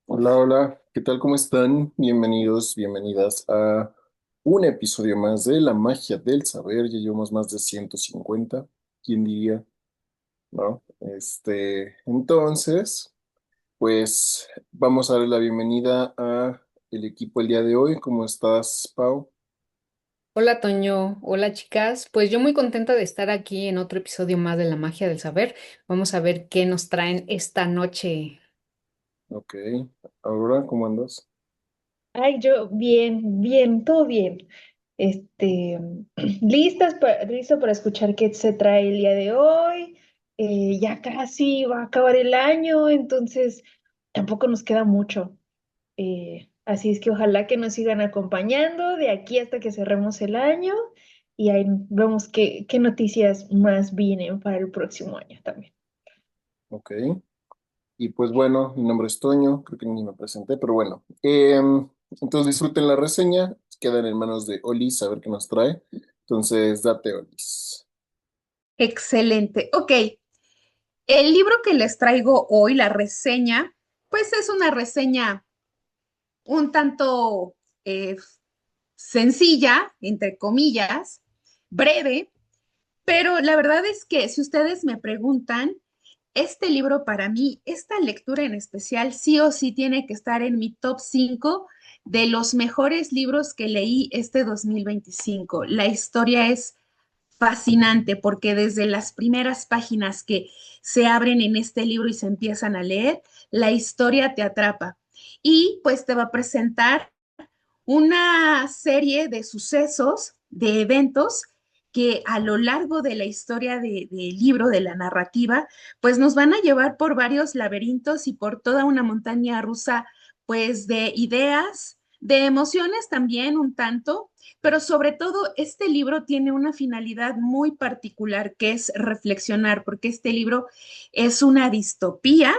Hola, hola, ¿qué tal? ¿Cómo están? Bienvenidos, bienvenidas a un episodio más de La Magia del Saber. Ya llevamos más de 150, ¿quién diría? ¿No? Entonces, pues vamos a darle la bienvenida a el equipo el día de hoy. ¿Cómo estás, Pau? Hola Toño, hola chicas. Pues yo muy contenta de estar aquí en otro episodio más de La Magia del Saber. Vamos a ver qué nos traen esta noche. Ok, Aurora, ¿cómo andas? Ay, yo bien, bien, todo bien. Este, listo para escuchar qué se trae el día de hoy. Ya casi va a acabar el año, entonces tampoco nos queda mucho. Así es que ojalá que nos sigan acompañando de aquí hasta que cerremos el año y ahí vemos qué noticias más vienen para el próximo año también. Ok, y pues bueno, mi nombre es Toño, creo que ni me presenté, pero bueno. Entonces disfruten la reseña, quedan en manos de Olis a ver qué nos trae. Entonces, date, Olis. Excelente. Ok, el libro que les traigo hoy, la reseña, pues es una reseña un tanto sencilla, entre comillas, breve, pero la verdad es que si ustedes me preguntan, este libro para mí, esta lectura en especial, sí o sí tiene que estar en mi top 5 de los mejores libros que leí este 2025. La historia es fascinante porque desde las primeras páginas que se abren en este libro y se empiezan a leer, la historia te atrapa y pues te va a presentar una serie de sucesos, de eventos que a lo largo de la historia del libro, de la narrativa, pues nos van a llevar por varios laberintos y por toda una montaña rusa, pues de ideas, de emociones también un tanto, pero sobre todo este libro tiene una finalidad muy particular que es reflexionar, porque este libro es una distopía,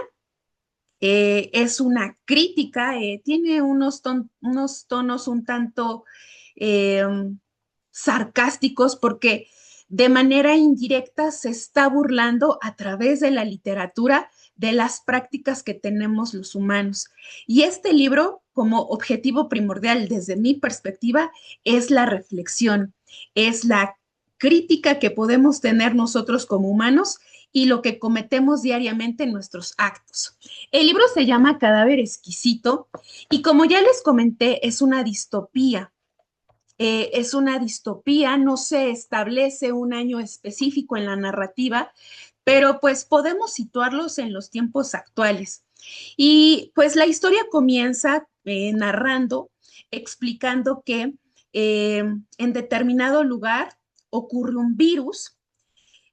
es una crítica, tiene unos tonos un tanto eh, sarcásticos porque de manera indirecta se está burlando a través de la literatura de las prácticas que tenemos los humanos. Y este libro, como objetivo primordial desde mi perspectiva, es la reflexión, es la crítica que podemos tener nosotros como humanos y lo que cometemos diariamente en nuestros actos. El libro se llama Cadáver Exquisito y como ya les comenté, es una distopía, no se establece un año específico en la narrativa, pero pues podemos situarlos en los tiempos actuales. Y pues la historia comienza narrando, explicando que en determinado lugar ocurre un virus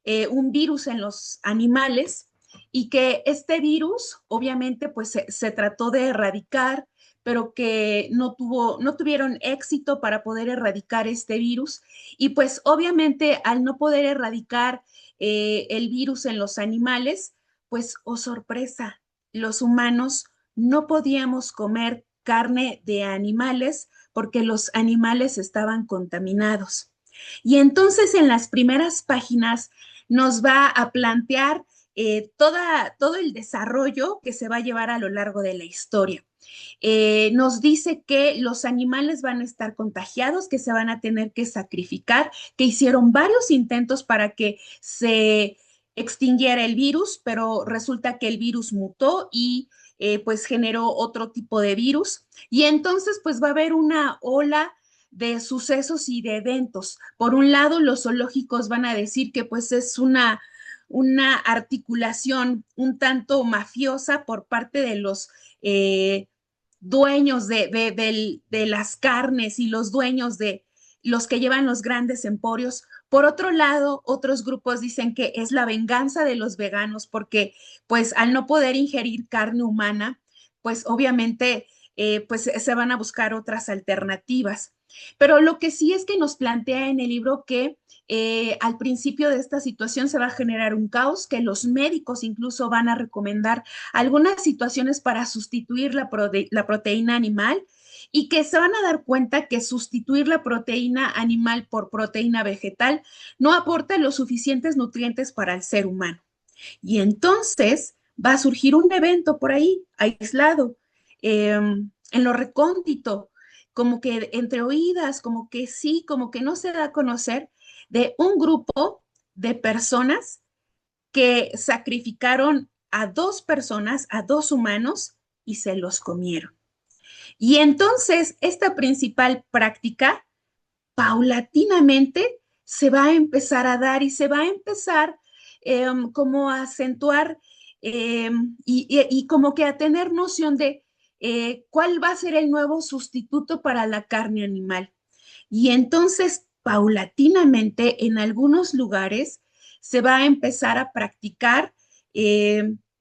en los animales y que este virus obviamente pues se trató de erradicar, pero que no tuvieron éxito para poder erradicar este virus. Y pues obviamente al no poder erradicar el virus en los animales, pues, oh sorpresa, los humanos no podíamos comer carne de animales porque los animales estaban contaminados. Y entonces en las primeras páginas nos va a plantear todo el desarrollo que se va a llevar a lo largo de la historia. Nos dice que los animales van a estar contagiados, que se van a tener que sacrificar, que hicieron varios intentos para que se extinguiera el virus, pero resulta que el virus mutó y pues generó otro tipo de virus. Y entonces pues va a haber una ola de sucesos y de eventos. Por un lado, los zoológicos van a decir que pues es una articulación un tanto mafiosa por parte de los dueños de las carnes y los dueños de los que llevan los grandes emporios. Por otro lado, otros grupos dicen que es la venganza de los veganos porque pues al no poder ingerir carne humana, pues obviamente pues se van a buscar otras alternativas. Pero lo que sí es que nos plantea en el libro que al principio de esta situación se va a generar un caos, que los médicos incluso van a recomendar algunas situaciones para sustituir la proteína animal y que se van a dar cuenta que sustituir la proteína animal por proteína vegetal no aporta los suficientes nutrientes para el ser humano. Y entonces va a surgir un evento por ahí, aislado, en lo recóndito, como que entre oídas, como que sí, como que no se da a conocer de un grupo de personas que sacrificaron a dos personas, a dos humanos, y se los comieron. Y entonces esta principal práctica paulatinamente se va a empezar a dar y se va a empezar como a acentuar y como que a tener noción de cuál va a ser el nuevo sustituto para la carne animal. Y entonces, paulatinamente, en algunos lugares se va a empezar a practicar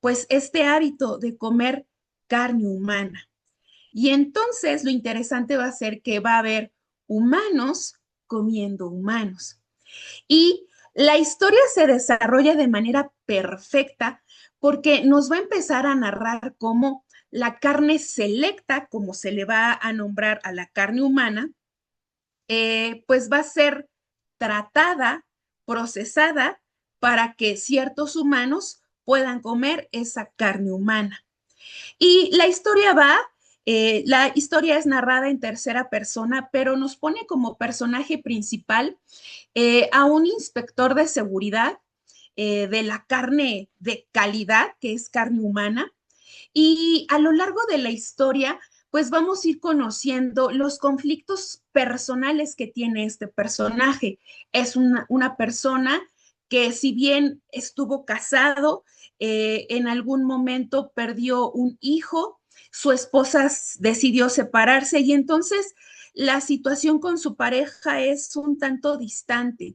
pues este hábito de comer carne humana. Y entonces lo interesante va a ser que va a haber humanos comiendo humanos. Y la historia se desarrolla de manera perfecta porque nos va a empezar a narrar cómo la carne selecta, como se le va a nombrar a la carne humana, pues va a ser tratada, procesada para que ciertos humanos puedan comer esa carne humana. Y la historia es narrada en tercera persona, pero nos pone como personaje principal a un inspector de seguridad de la carne de calidad, que es carne humana, y a lo largo de la historia, pues vamos a ir conociendo los conflictos personales que tiene este personaje. Es una persona que si bien estuvo casado, en algún momento perdió un hijo, su esposa decidió separarse y entonces la situación con su pareja es un tanto distante.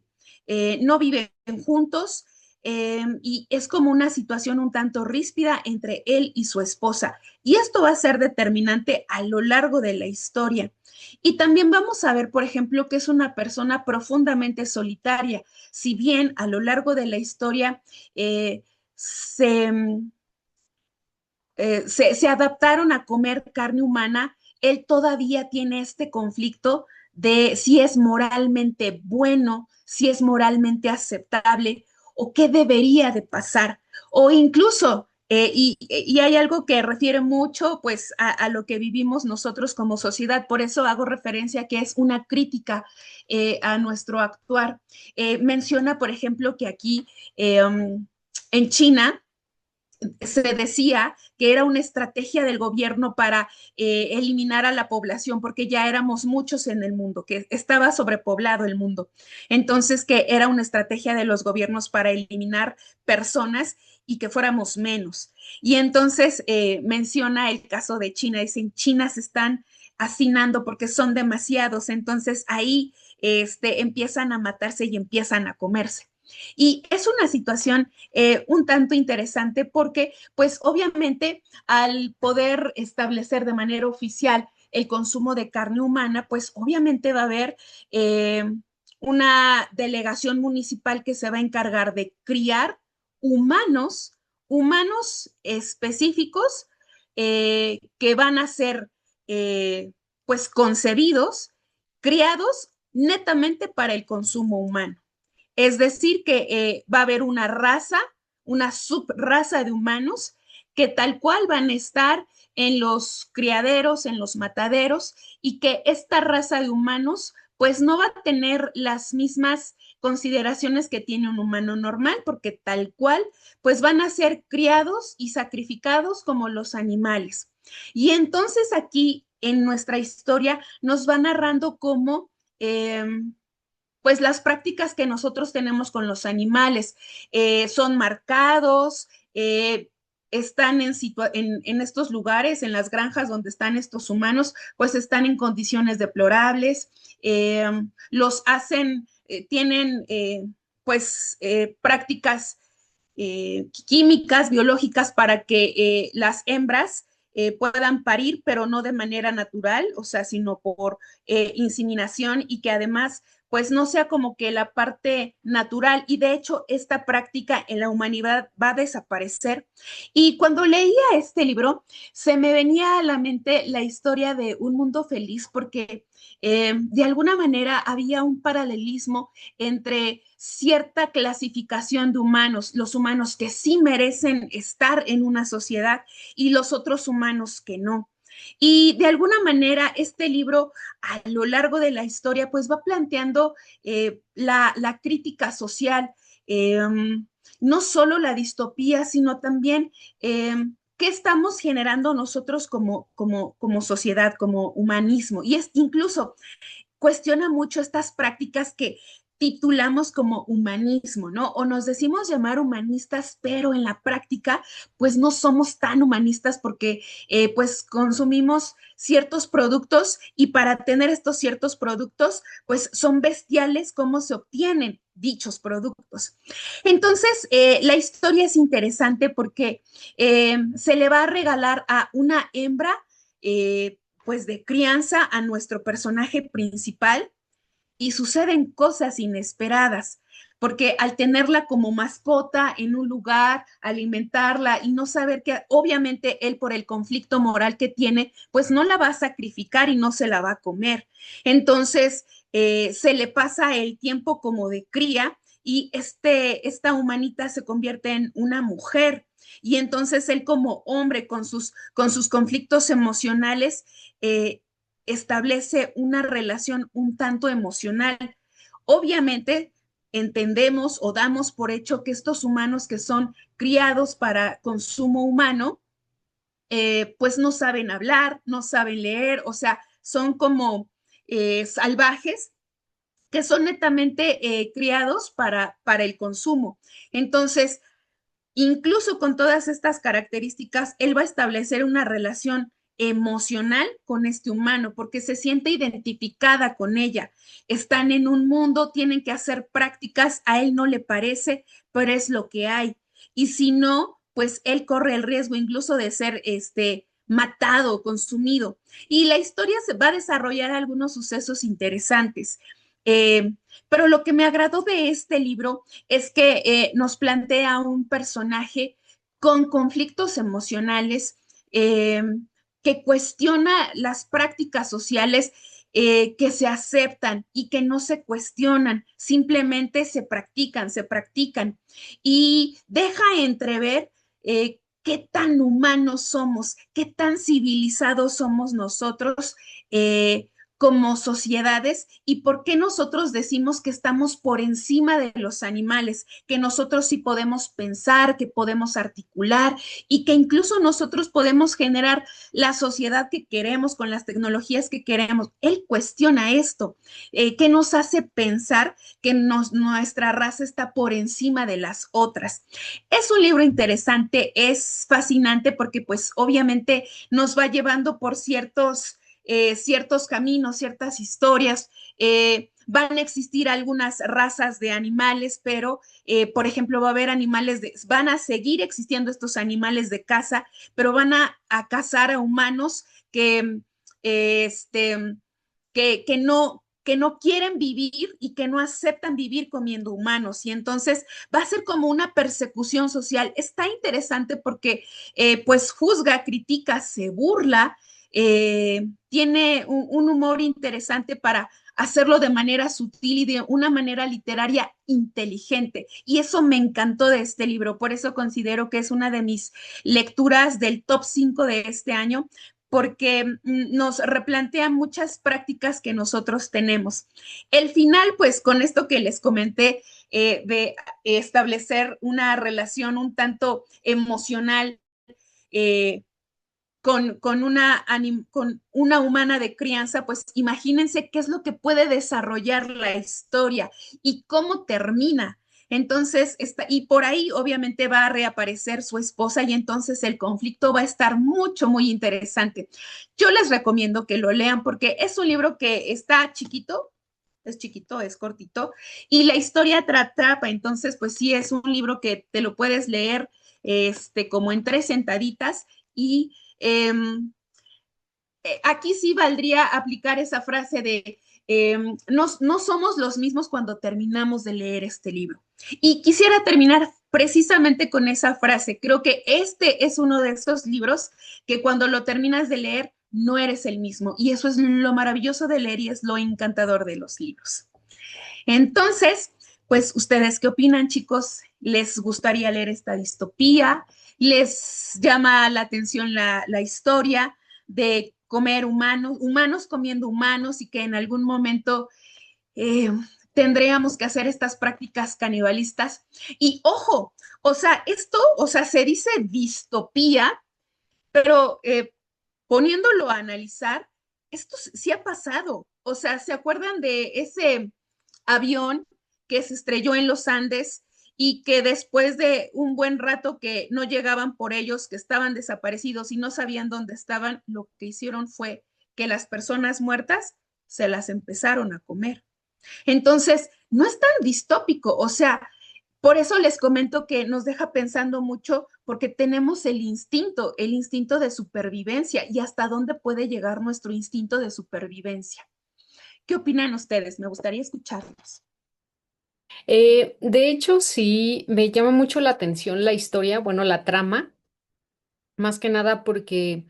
No viven juntos, y es como una situación un tanto ríspida entre él y su esposa. Y esto va a ser determinante a lo largo de la historia. Y también vamos a ver, por ejemplo, que es una persona profundamente solitaria. Si bien a lo largo de la historia eh, se, se adaptaron a comer carne humana, él todavía tiene este conflicto de si es moralmente bueno, si es moralmente aceptable o qué debería de pasar. O incluso, y hay algo que refiere mucho pues a lo que vivimos nosotros como sociedad, por eso hago referencia que es una crítica a nuestro actuar. Menciona, por ejemplo, que aquí en China, se decía que era una estrategia del gobierno para eliminar a la población porque ya éramos muchos en el mundo, que estaba sobrepoblado el mundo. Entonces, que era una estrategia de los gobiernos para eliminar personas y que fuéramos menos. Y entonces menciona el caso de China. Dicen, China se están hacinando porque son demasiados. Entonces ahí empiezan a matarse y empiezan a comerse. Y es una situación un tanto interesante porque, pues obviamente, al poder establecer de manera oficial el consumo de carne humana, pues obviamente va a haber una delegación municipal que se va a encargar de criar humanos, humanos específicos que van a ser pues concebidos, criados netamente para el consumo humano. Es decir, que va a haber una subraza de humanos que tal cual van a estar en los criaderos, en los mataderos, y que esta raza de humanos pues no va a tener las mismas consideraciones que tiene un humano normal, porque tal cual pues van a ser criados y sacrificados como los animales. Y entonces aquí en nuestra historia nos va narrando cómo pues las prácticas que nosotros tenemos con los animales son marcados, están en estos lugares, en las granjas donde están estos humanos, pues están en condiciones deplorables, los hacen, tienen pues prácticas químicas, biológicas para que las hembras puedan parir, pero no de manera natural, o sea, sino por inseminación y que además pues no sea como que la parte natural y de hecho esta práctica en la humanidad va a desaparecer. Y cuando leía este libro, se me venía a la mente la historia de Un Mundo Feliz porque de alguna manera había un paralelismo entre cierta clasificación de humanos, los humanos que sí merecen estar en una sociedad y los otros humanos que no. Y de alguna manera este libro a lo largo de la historia pues va planteando la crítica social, eh, no solo la distopía, sino también qué estamos generando nosotros como sociedad, como humanismo. Y es incluso cuestiona mucho estas prácticas que titulamos como humanismo, ¿no? O nos decimos llamar humanistas, pero en la práctica, pues no somos tan humanistas porque pues consumimos ciertos productos y para tener estos ciertos productos, pues son bestiales cómo se obtienen dichos productos. Entonces, la historia es interesante porque se le va a regalar a una hembra pues de crianza a nuestro personaje principal y suceden cosas inesperadas, porque al tenerla como mascota en un lugar, alimentarla y no saber que obviamente él por el conflicto moral que tiene, pues no la va a sacrificar y no se la va a comer. Entonces, se le pasa el tiempo como de cría y esta humanita se convierte en una mujer. Y entonces él como hombre con sus conflictos emocionales, establece una relación un tanto emocional. Obviamente, entendemos o damos por hecho que estos humanos que son criados para consumo humano, pues no saben hablar, no saben leer, o sea, son como salvajes que son netamente criados para el consumo. Entonces, incluso con todas estas características, él va a establecer una relación emocional con este humano porque se siente identificada con ella. Están en un mundo, tienen que hacer prácticas, a él no le parece, pero es lo que hay. Y si no, pues él corre el riesgo incluso de ser matado, consumido. Y la historia se va a desarrollar algunos sucesos interesantes. Eh, pero lo que me agradó de este libro es que nos plantea un personaje con conflictos emocionales, eh, que cuestiona las prácticas sociales que se aceptan y que no se cuestionan, simplemente se practican y deja entrever qué tan humanos somos, qué tan civilizados somos nosotros. Como sociedades y por qué nosotros decimos que estamos por encima de los animales, que nosotros sí podemos pensar, que podemos articular y que incluso nosotros podemos generar la sociedad que queremos con las tecnologías que queremos. Él cuestiona esto, que nos hace pensar que nuestra raza está por encima de las otras. Es un libro interesante, es fascinante porque pues obviamente nos va llevando por ciertos caminos, ciertas historias. Van a existir algunas razas de animales, pero, por ejemplo, va a haber van a seguir existiendo estos animales de caza, pero van a cazar a humanos eh, este, que no quieren vivir y que no aceptan vivir comiendo humanos. Y entonces va a ser como una persecución social. Está interesante porque pues juzga, critica, se burla, tiene un humor interesante para hacerlo de manera sutil y de una manera literaria inteligente. Y eso me encantó de este libro. Por eso considero que es una de mis lecturas del top 5 de este año, porque nos replantea muchas prácticas que nosotros tenemos. El final, pues con esto que les comenté, de establecer una relación un tanto emocional eh, con una humana de crianza, pues imagínense qué es lo que puede desarrollar la historia y cómo termina. Entonces, y por ahí obviamente va a reaparecer su esposa y entonces el conflicto va a estar muy interesante. Yo les recomiendo que lo lean porque es un libro que está chiquito, es cortito y la historia te atrapa. Entonces, pues sí, es un libro que te lo puedes leer como en 3 sentaditas y aquí sí valdría aplicar esa frase de no somos los mismos cuando terminamos de leer este libro. Y quisiera terminar precisamente con esa frase. Creo que este es uno de esos libros que cuando lo terminas de leer no eres el mismo. Y eso es lo maravilloso de leer y es lo encantador de los libros. Entonces, pues, ¿ustedes qué opinan, chicos? ¿Les gustaría leer esta distopía? ¿Les llama la atención la historia? de comer humanos, humanos comiendo humanos y que en algún momento eh, tendríamos que hacer estas prácticas canibalistas. Y ojo, o sea, esto, o sea, se dice distopía, pero poniéndolo a analizar, esto sí ha pasado. O sea, ¿se acuerdan de ese avión que se estrelló en los Andes y que después de un buen rato que no llegaban por ellos, que estaban desaparecidos y no sabían dónde estaban, lo que hicieron fue que las personas muertas se las empezaron a comer? Entonces, no es tan distópico, o sea, por eso les comento que nos deja pensando mucho porque tenemos el instinto de supervivencia y hasta dónde puede llegar nuestro instinto de supervivencia. ¿Qué opinan ustedes? Me gustaría escucharlos. De hecho, sí, me llama mucho la atención la historia, bueno, la trama, más que nada porque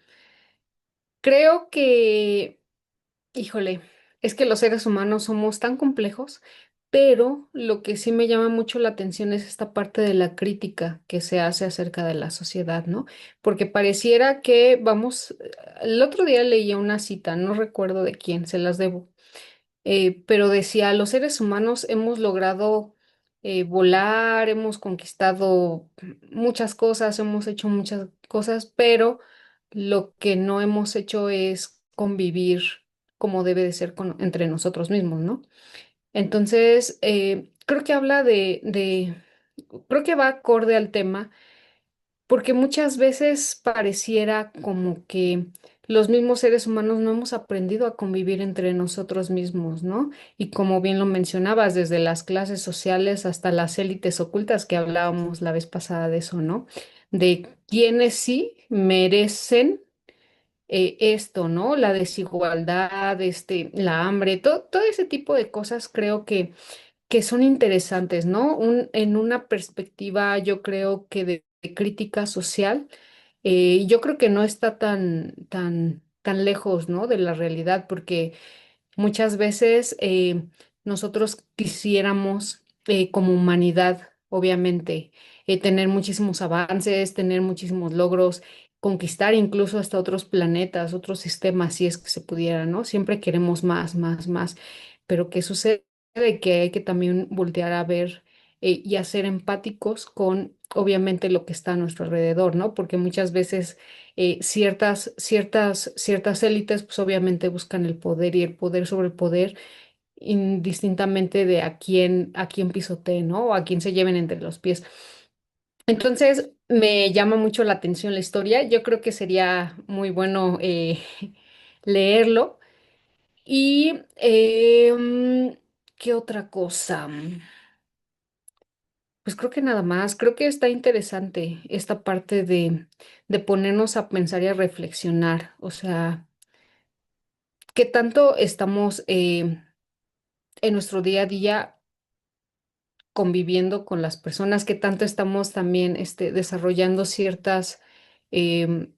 creo que, híjole, es que los seres humanos somos tan complejos, pero lo que sí me llama mucho la atención es esta parte de la crítica que se hace acerca de la sociedad, ¿no? Porque pareciera que, vamos, el otro día leía una cita, no recuerdo de quién, se las debo, pero decía, los seres humanos hemos logrado volar, hemos conquistado muchas cosas, hemos hecho muchas cosas, pero lo que no hemos hecho es convivir como debe de ser entre nosotros mismos, ¿no? Entonces, creo que habla creo que va acorde al tema porque muchas veces pareciera como que los mismos seres humanos no hemos aprendido a convivir entre nosotros mismos, ¿no? Y como bien lo mencionabas, desde las clases sociales hasta las élites ocultas que hablábamos la vez pasada de eso, ¿no? De quienes sí merecen esto, ¿no? La desigualdad, la hambre, todo ese tipo de cosas creo que son interesantes, ¿no? En una perspectiva, yo creo que de crítica social, yo creo que no está tan lejos, ¿no? De la realidad, porque muchas veces nosotros quisiéramos, como humanidad, obviamente, tener muchísimos avances, tener muchísimos logros, conquistar incluso hasta otros planetas, otros sistemas, si es que se pudiera, ¿no? Siempre queremos más, más, más. Pero ¿qué sucede? Que hay que también voltear a ver y a ser empáticos con, obviamente, lo que está a nuestro alrededor, ¿no? Porque muchas veces ciertas élites, pues obviamente buscan el poder y el poder sobre el poder, indistintamente de a quién pisoteen, ¿no? O a quién se lleven entre los pies. Entonces, me llama mucho la atención la historia. Yo creo que sería muy bueno leerlo. Y, ¿qué otra cosa? Pues creo que nada más. Creo que está interesante esta parte de ponernos a pensar y a reflexionar. O sea, qué tanto estamos en nuestro día a día conviviendo con las personas, qué tanto estamos también desarrollando em,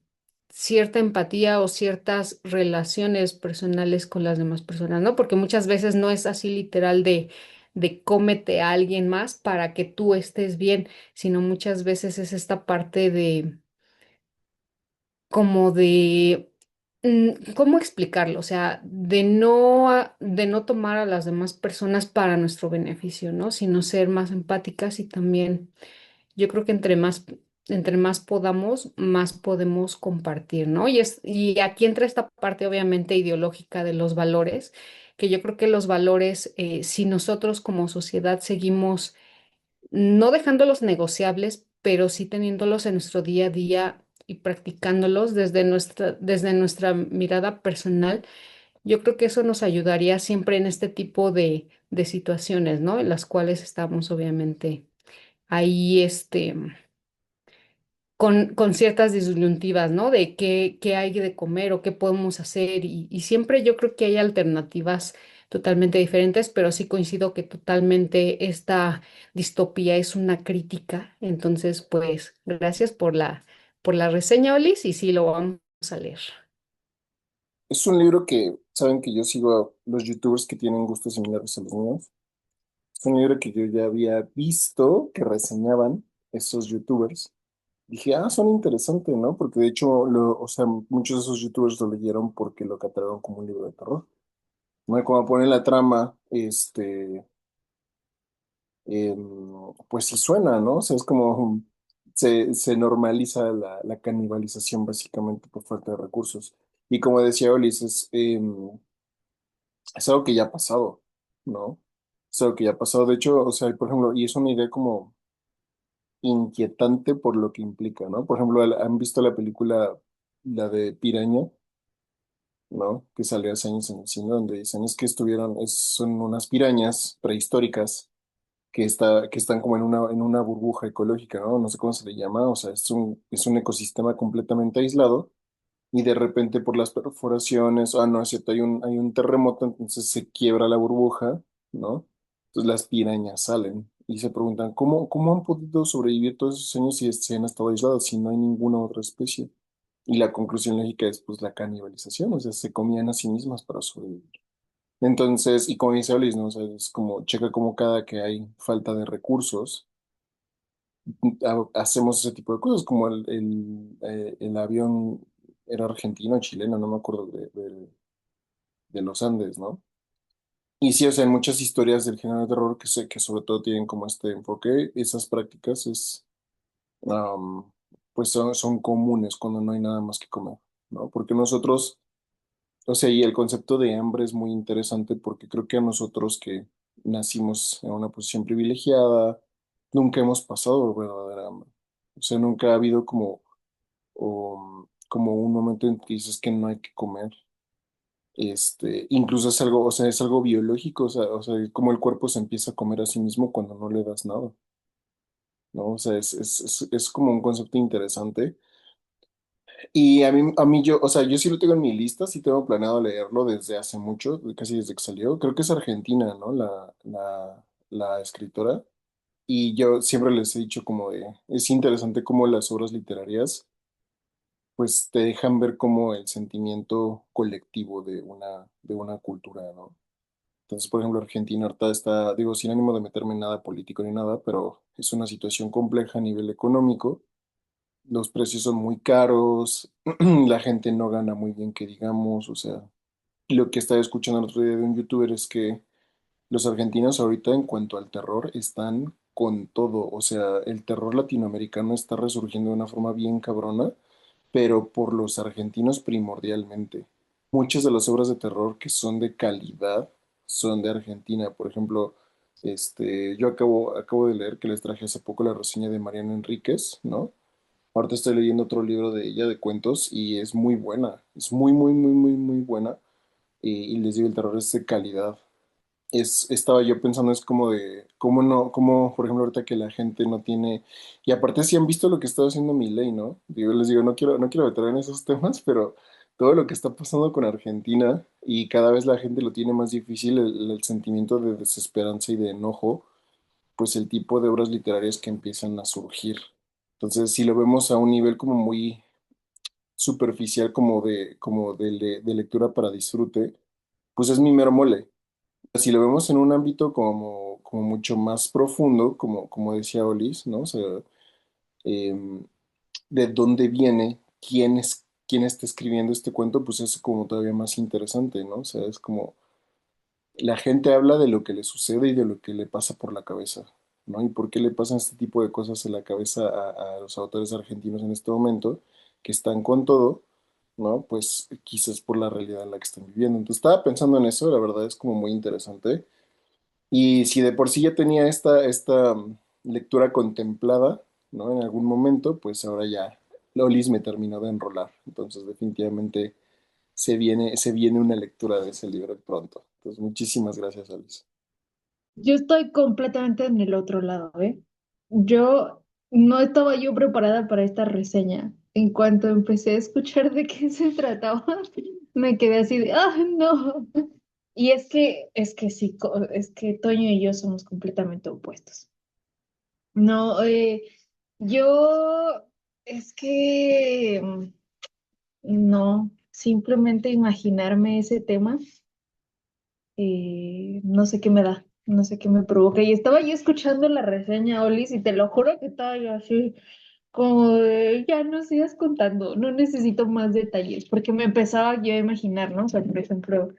cierta empatía o ciertas relaciones personales con las demás personas, ¿no? Porque muchas veces no es así literal de cómete a alguien más para que tú estés bien, sino muchas veces es esta parte de como de, ¿cómo explicarlo? O sea, de no tomar a las demás personas para nuestro beneficio, ¿no? Sino ser más empáticas y también, yo creo que entre más podamos, más podemos compartir, ¿no? Y aquí entra esta parte obviamente ideológica de los valores, que yo creo que los valores, si nosotros como sociedad seguimos no dejándolos negociables, pero sí teniéndolos en nuestro día a día y practicándolos desde nuestra mirada personal, yo creo que eso nos ayudaría siempre en este tipo de situaciones, ¿no? En las cuales estamos obviamente ahí, con ciertas disyuntivas, ¿no? De qué hay de comer o qué podemos hacer. Y siempre yo creo que hay alternativas totalmente diferentes, pero sí coincido que totalmente esta distopía es una crítica. Entonces, pues, gracias por la reseña, Olis, y sí lo vamos a leer. Es un libro que, saben que yo sigo a los youtubers que tienen gustos similares a los míos. Es un libro que yo ya había visto que reseñaban esos youtubers. dije, ah, son interesantes, ¿no? Porque de hecho, o sea, muchos de esos youtubers lo leyeron porque lo catalogaron como un libro de terror. ¿No? Y como pone la trama, pues sí suena, ¿no? O sea, es como se normaliza la canibalización básicamente por falta de recursos. Y como decía Olis, es algo que ya ha pasado, ¿no? Es algo que ya ha pasado. De hecho, o sea, por ejemplo, y es una idea como inquietante por lo que implica, ¿no? Por ejemplo, ¿han visto la película, la de Piraña, ¿no? Que salió hace años en el cine, donde dicen es que son unas pirañas prehistóricas que están como en una burbuja ecológica, ¿no? No sé cómo se le llama, o sea, es un ecosistema completamente aislado y de repente por las perforaciones, ah, no, es cierto, hay un terremoto, entonces se quiebra la burbuja, ¿no? Entonces las pirañas salen y se preguntan, ¿cómo han podido sobrevivir todos esos años si se han estado aislados, si no hay ninguna otra especie? Y la conclusión lógica es pues la canibalización, o sea, se comían a sí mismas para sobrevivir. Entonces, y como dice Olis, ¿no? O sea, es como, checa como cada que hay falta de recursos, hacemos ese tipo de cosas, como el avión era argentino o chileno, no me acuerdo de los Andes, ¿no? Y sí, o sea, en muchas historias del género de terror que sé que sobre todo tienen como este enfoque, esas prácticas am, pues son comunes cuando no hay nada más que comer, ¿no? Porque nosotros, o sea, y el concepto de hambre es muy interesante porque creo que a nosotros que nacimos en una posición privilegiada, nunca hemos pasado verdadera hambre. O sea, nunca ha habido como un momento en que dices que no hay que comer. Incluso es algo, o sea, es algo biológico, o sea, como el cuerpo se empieza a comer a sí mismo cuando no le das nada, ¿no? O sea, es como un concepto interesante. Y a mí o sea, yo sí lo tengo en mi lista, sí tengo planeado leerlo desde hace mucho, casi desde que salió. Creo que es argentina, ¿no? La escritora. Y yo siempre les he dicho como es interesante cómo las obras literarias, pues te dejan ver como el sentimiento colectivo de una cultura, ¿no? Entonces, por ejemplo, Argentina ahorita está, digo, sin ánimo de meterme en nada político ni nada, pero es una situación compleja a nivel económico. Los precios son muy caros, la gente no gana muy bien, que digamos, o sea, lo que estaba escuchando el otro día de un youtuber es que los argentinos ahorita en cuanto al terror están con todo, o sea, el terror latinoamericano está resurgiendo de una forma bien cabrona, pero por los argentinos primordialmente. Muchas de las obras de terror que son de calidad son de Argentina, por ejemplo, yo acabo de leer que les traje hace poco la reseña de Mariana Enríquez, ¿no? Ahorita estoy leyendo otro libro de ella de cuentos y es muy buena, es muy, muy, muy, muy, muy buena. Y les digo, el terror es de calidad. Estaba yo pensando, es como de, ¿cómo no, cómo, por ejemplo, ahorita que la gente no tiene, y aparte si han visto lo que está haciendo Milei, ¿no? Digo, les digo, no quiero meter en esos temas, pero todo lo que está pasando con Argentina y cada vez la gente lo tiene más difícil, el sentimiento de desesperanza y de enojo, pues el tipo de obras literarias que empiezan a surgir. Entonces, si lo vemos a un nivel como muy superficial, como de lectura para disfrute, pues es mi mero mole. Si lo vemos en un ámbito como mucho más profundo, como decía Olis, ¿no? O sea, em, de dónde viene, quién está escribiendo este cuento, pues es como todavía más interesante, ¿no? O sea, es como la gente habla de lo que le sucede y de lo que le pasa por la cabeza, ¿no? Y por qué le pasan este tipo de cosas en la cabeza a los autores argentinos en este momento, que están con todo, ¿no? Pues quizás por la realidad en la que están viviendo. Entonces estaba pensando en eso, la verdad es como muy interesante. Y si de por sí ya tenía esta lectura contemplada, ¿no? En algún momento, pues ahora ya Lolis me terminó de enrolar. Entonces, definitivamente se viene una lectura de ese libro pronto. Entonces, muchísimas gracias, Lolis. Yo estoy completamente en el otro lado, ¿eh? Yo no estaba yo preparada para esta reseña. En cuanto empecé a escuchar de qué se trataba, me quedé así de, ¡ah, no! Y es que sí, es que Toño y yo somos completamente opuestos. No, yo, es que no, simplemente imaginarme ese tema, no sé qué me da, no sé qué me provoca. Y estaba yo escuchando la reseña, Olis, y te lo juro que estaba yo así. como de, ya no sigas contando, no necesito más detalles, porque me empezaba yo a imaginar, ¿no? O sea, por ejemplo,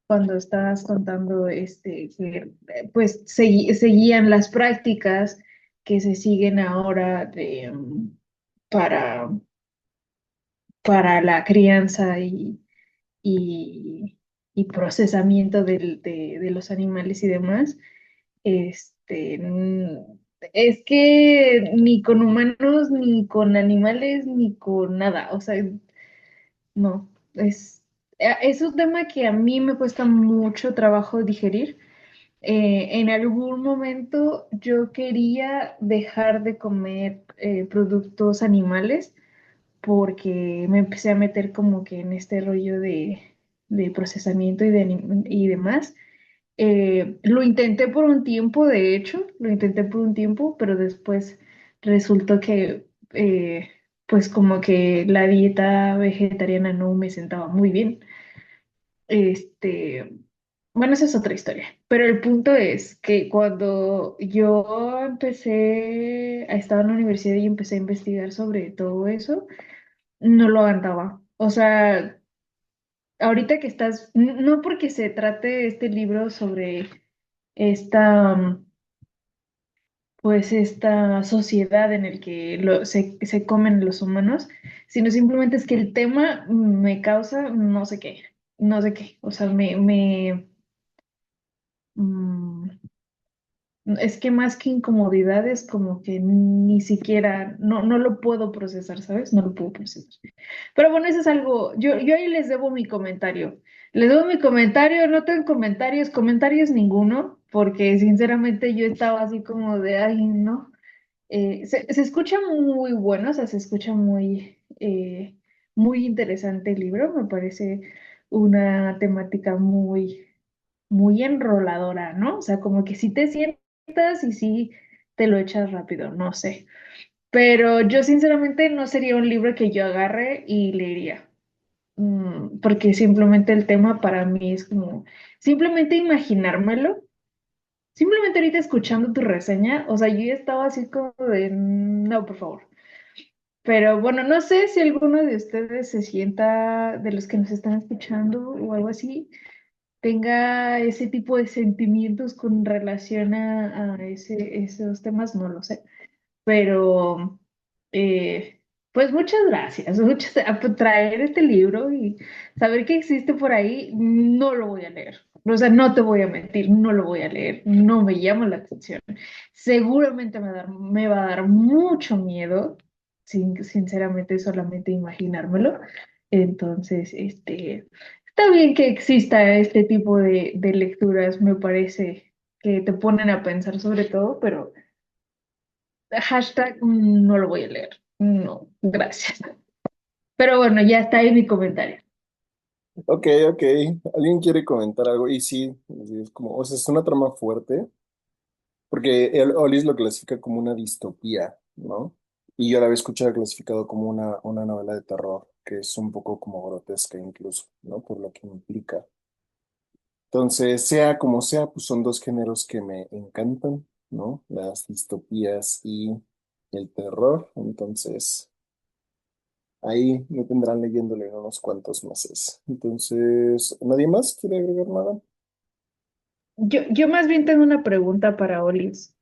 cuando estabas contando, que pues seguían las prácticas que se siguen ahora para, para la crianza y, y procesamiento de los animales y demás. Es que ni con humanos, ni con animales, ni con nada. O sea, no, es un tema que a mí me cuesta mucho trabajo digerir. En algún momento yo quería dejar de comer productos animales porque me empecé a meter como que en este rollo de procesamiento y demás. Lo intenté por un tiempo, de hecho, lo intenté por un tiempo, pero después resultó que pues como que la dieta vegetariana no me sentaba muy bien. Este, bueno, esa es otra historia, pero el punto es que cuando yo empecé a estar en la universidad y empecé a investigar sobre todo eso, no lo aguantaba. O sea, ahorita que estás, no porque se trate este libro sobre esta, pues esta sociedad en el que se comen los humanos, sino simplemente es que el tema me causa no sé qué, no sé qué. O sea, mm, es que más que incomodidad es como que ni siquiera, no lo puedo procesar, ¿sabes? No lo puedo procesar. Pero bueno, eso es algo, yo ahí les debo mi comentario. Les debo mi comentario, no tengo comentarios ninguno, porque sinceramente yo estaba así como de, ay, no. Se escucha muy bueno, o sea, se escucha muy interesante el libro, me parece una temática muy enroladora, ¿no? O sea, como que si te sientas y si te lo echas rápido, no sé. Pero yo sinceramente no sería un libro que yo agarre y leería, porque simplemente el tema para mí es como, simplemente imaginármelo, simplemente ahorita escuchando tu reseña, o sea, yo ya estaba así como de, no, por favor. Pero bueno, no sé si alguno de ustedes se sienta, de los que nos están escuchando o algo así, tenga ese tipo de sentimientos con relación a esos temas, no lo sé. Pero, pues muchas gracias, por traer este libro y saber que existe por ahí, no lo voy a leer. O sea, no te voy a mentir, no lo voy a leer, no me llama la atención. Seguramente me va a dar mucho miedo, sinceramente, solamente imaginármelo. Entonces, está bien que exista este tipo de lecturas, me parece que te ponen a pensar sobre todo, pero hashtag no lo voy a leer. No, gracias. Pero bueno, ya está ahí mi comentario. Ok, ok. ¿Alguien quiere comentar algo? Y sí, es como, o sea, es una trama fuerte, porque Olis lo clasifica como una distopía, ¿no? Y yo la había escuchado clasificado como una novela de terror, que es un poco como grotesca incluso, ¿no? Por lo que implica. Entonces, sea como sea, pues son dos géneros que me encantan, ¿no? Las distopías y el terror. Entonces, ahí me tendrán leyéndole en unos cuantos meses. Entonces, ¿nadie más quiere agregar nada? Yo más bien tengo una pregunta para Olis.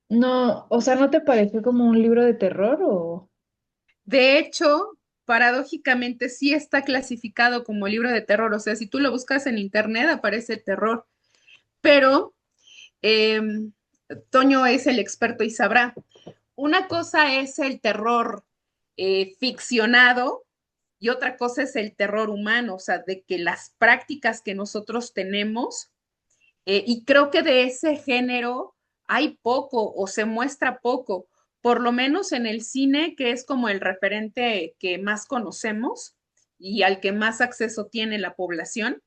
No, o sea, ¿no te pareció como un libro de terror o...? De hecho, paradójicamente sí está clasificado como libro de terror, o sea, si tú lo buscas en internet aparece terror, pero em, Toño es el experto y sabrá. Una cosa es el terror ficcionado y otra cosa es el terror humano, o sea, de que las prácticas que nosotros tenemos, y creo que de ese género hay poco o se muestra poco, por lo menos en el cine, que es como el referente que más conocemos y al que más acceso tiene la población,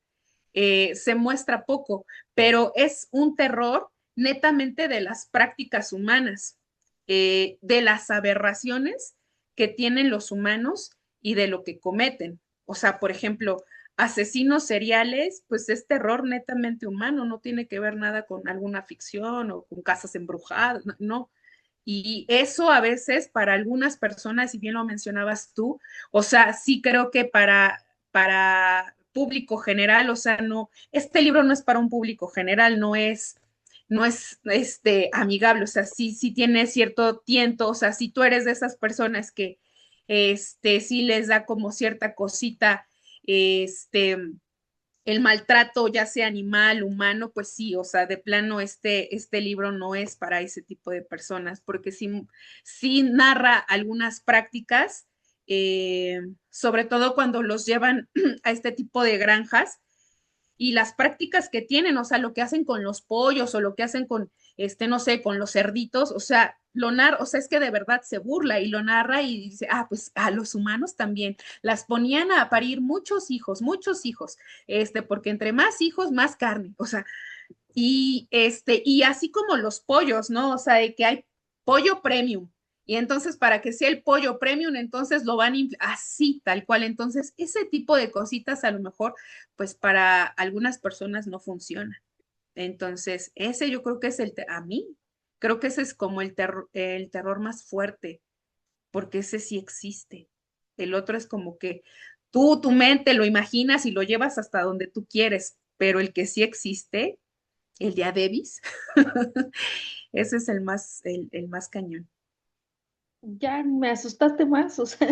se muestra poco, pero es un terror netamente de las prácticas humanas, de las aberraciones que tienen los humanos y de lo que cometen. O sea, por ejemplo, asesinos seriales, pues es terror netamente humano, no tiene que ver nada con alguna ficción o con casas embrujadas, no. Y eso a veces para algunas personas, si bien lo mencionabas tú, o sea, sí creo que para público general, o sea, no, este libro no es para un público general, no es amigable, o sea, sí tiene cierto tiento, o sea, si tú eres de esas personas que sí les da como cierta cosita, este, el maltrato, ya sea animal, humano, pues sí, o sea, de plano este libro no es para ese tipo de personas, porque sí narra algunas prácticas, sobre todo cuando los llevan a este tipo de granjas y las prácticas que tienen, o sea, lo que hacen con los pollos o lo que hacen con, no sé, con los cerditos, o sea, o sea, es que de verdad se burla y lo narra y dice, pues a los humanos también las ponían a parir muchos hijos, porque entre más hijos, más carne, o sea, y así como los pollos, ¿no? O sea, de que hay pollo premium. Y entonces, para que sea el pollo premium, entonces lo van así, tal cual. Entonces, ese tipo de cositas a lo mejor, pues para algunas personas no funciona. Entonces, ese yo creo que es a mí, creo que ese es como el terror más fuerte, porque ese sí existe. El otro es como que tu mente lo imaginas y lo llevas hasta donde tú quieres, pero el que sí existe, el de Adebis, ese es el más cañón. Ya me asustaste más, o sea,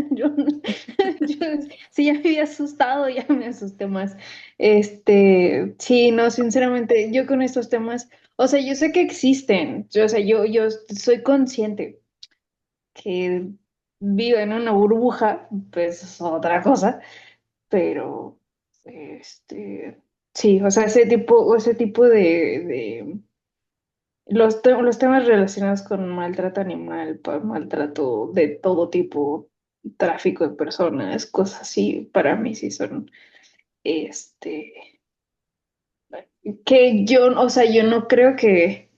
sí ya me había asustado, ya me asusté más. Sí, no, sinceramente, yo con estos temas, o sea, yo sé que existen, o sea, yo soy consciente que vivo en una burbuja, pues es otra cosa, pero, este, sí, o sea, ese tipo de los temas relacionados con maltrato animal, maltrato de todo tipo, tráfico de personas, cosas así, para mí sí son, este, que yo, o sea, yo no creo que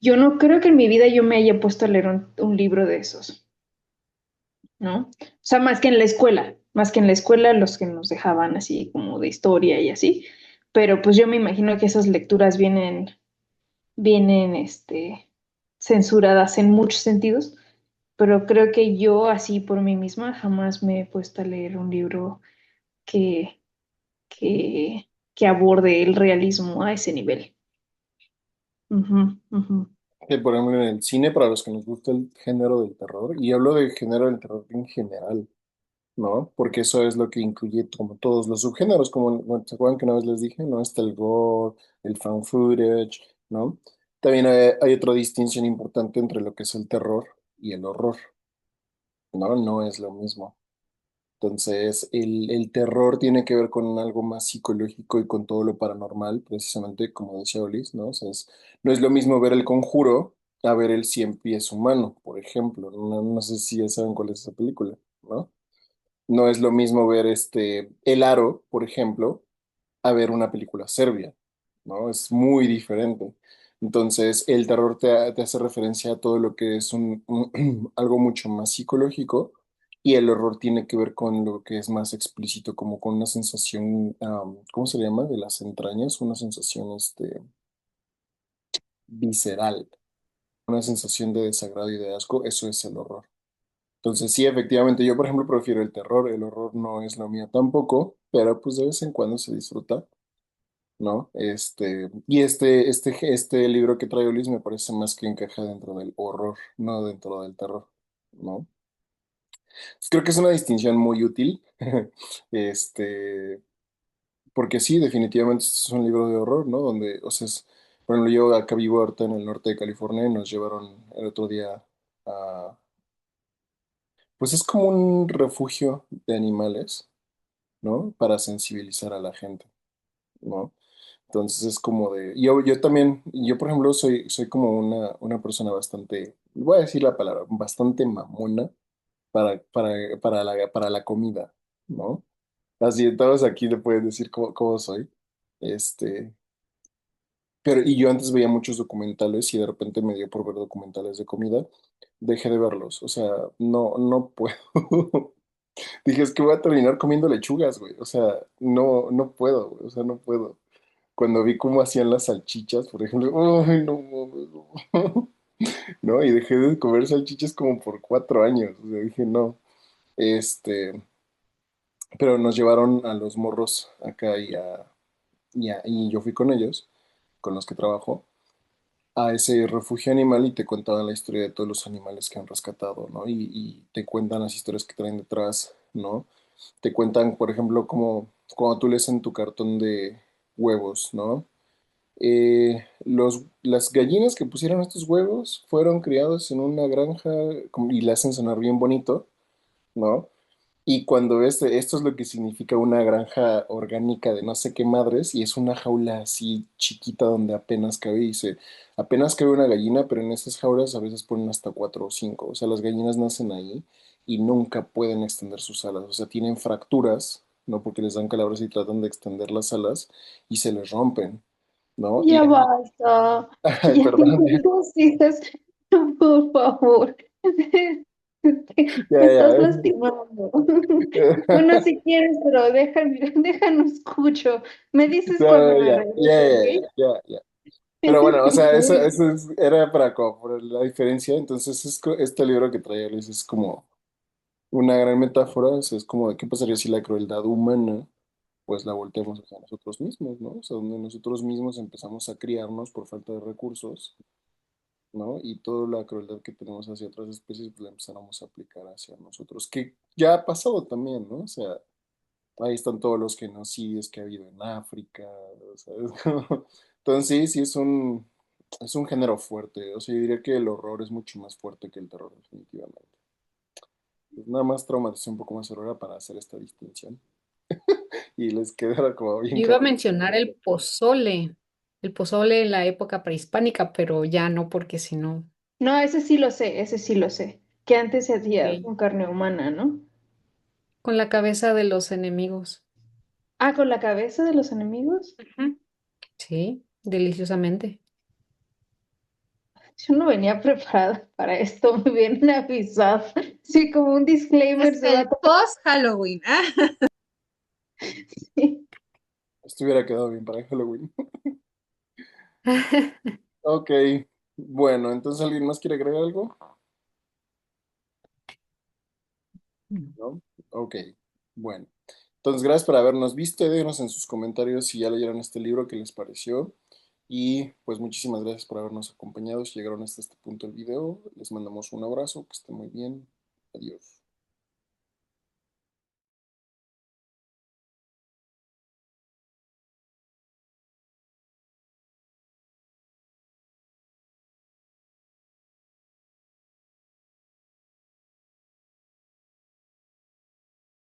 en mi vida yo me haya puesto a leer un libro de esos, ¿no? O sea, más que en la escuela, los que nos dejaban así como de historia y así, pero pues yo me imagino que esas lecturas vienen, censuradas en muchos sentidos, pero creo que yo así por mí misma jamás me he puesto a leer un libro que, que aborde el realismo a ese nivel. Ujú, ujú. Que, por ejemplo, en el cine, para los que nos gusta el género del terror, y hablo del género del terror en general, ¿no? Porque eso es lo que incluye como todos los subgéneros, como, bueno, ¿se acuerdan que una vez les dije? ¿No? Está el gore, el found footage, ¿no? También hay otra distinción importante entre lo que es el terror y el horror, ¿no? No es lo mismo. Entonces, el terror tiene que ver con algo más psicológico y con todo lo paranormal, precisamente como decía Olis, ¿no? O sea, no es lo mismo ver el conjuro a ver el cien pies humano, por ejemplo. No sé si ya saben cuál es esa película, ¿no? No es lo mismo ver El Aro, por ejemplo, a ver una película serbia, ¿no? Es muy diferente. Entonces, el terror te hace referencia a todo lo que es algo mucho más psicológico y el horror tiene que ver con lo que es más explícito, como con una sensación, ¿cómo se llama? De las entrañas, una sensación visceral, una sensación de desagrado y de asco, eso es el horror. Entonces, sí, efectivamente, yo por ejemplo prefiero el horror no es lo mío tampoco, pero pues de vez en cuando se disfruta. ¿No? Y este libro que trae Ulis me parece más que encaja dentro del horror, no dentro del terror, ¿no? Pues creo que es una distinción muy útil, este, porque sí, definitivamente es un libro de horror, ¿no? Donde, o sea, por ejemplo, yo acá vivo ahorita en el norte de California y nos llevaron el otro día a, pues es como un refugio de animales, ¿no? Para sensibilizar a la gente, ¿no? Entonces es como de, yo también, yo por ejemplo soy como una persona bastante, voy a decir la palabra, bastante mamona para la comida, ¿no? Así todos aquí le pueden decir cómo soy. Este, y yo antes veía muchos documentales y de repente me dio por ver documentales de comida, dejé de verlos, o sea, no puedo. Dije, es que voy a terminar comiendo lechugas, güey, o sea, no puedo, güey, o sea, no puedo. Cuando vi cómo hacían las salchichas, por ejemplo, ¡ay, no mames! No! ¿no? Y dejé de comer salchichas como por 4 años. O sea, dije, no. Este, pero nos llevaron a los morros acá y yo fui con ellos, con los que trabajo, a ese refugio animal y te contaban la historia de todos los animales que han rescatado, ¿no? Y te cuentan las historias que traen detrás, ¿no? Te cuentan, por ejemplo, como cuando tú lees en tu cartón de huevos, ¿no? Las gallinas que pusieron estos huevos fueron criados en una granja y le hacen sonar bien bonito, ¿no? Y cuando ves, esto es lo que significa una granja orgánica de no sé qué madres, y es una jaula así chiquita donde apenas cabe, y dice, apenas cabe una gallina, pero en esas jaulas a veces ponen hasta 4 o 5. O sea, las gallinas nacen ahí y nunca pueden extender sus alas. O sea, tienen fracturas, ¿no? Porque les dan calabres y tratan de extender las alas y se les rompen, ¿no? Ya basta, Ay, ya perdón, no sigas, por favor. ya, Me ya, estás lastimando. Bueno, si quieres, pero déjanos escucho. Me dices cuando ya, me ya, ya, regrese, ya. Pero bueno, o sea, eso, ¿ok? era para como por la diferencia. Entonces, este libro que traía Luis es como una gran metáfora. O sea, es como de qué pasaría si la crueldad humana, pues la volteamos hacia nosotros mismos, ¿no? O sea, donde nosotros mismos empezamos a criarnos por falta de recursos, ¿no? Y toda la crueldad que tenemos hacia otras especies, pues la empezáramos a aplicar hacia nosotros, que ya ha pasado también, ¿no? O sea, ahí están todos los genocidios que ha habido en África, o sea, entonces sí, sí es un género fuerte, o sea, yo diría que el horror es mucho más fuerte que el terror, definitivamente. Pues nada más traumaticé un poco más horror para hacer esta distinción y les quedara como bien Yo iba a claro. mencionar el pozole en la época prehispánica, pero ya no, porque si no, No, ese sí lo sé. Que antes se hacía ok. con carne humana, ¿no? Con la cabeza de los enemigos. Ah, con la cabeza de los enemigos. Ujú. Sí, deliciosamente. Yo no venía preparada para esto, me vienen avisado. Sí, como un disclaimer Es se va a el post-Halloween. tomar. Esto hubiera quedado bien para Halloween. Ok, bueno, entonces ¿alguien más quiere agregar algo? ¿No? Ok, bueno. Entonces, gracias por habernos visto. Déjenos en sus comentarios si ya leyeron este libro, qué les pareció. Y pues muchísimas gracias por habernos acompañado. Si llegaron hasta este punto del video, les mandamos un abrazo, que estén muy bien. Adiós.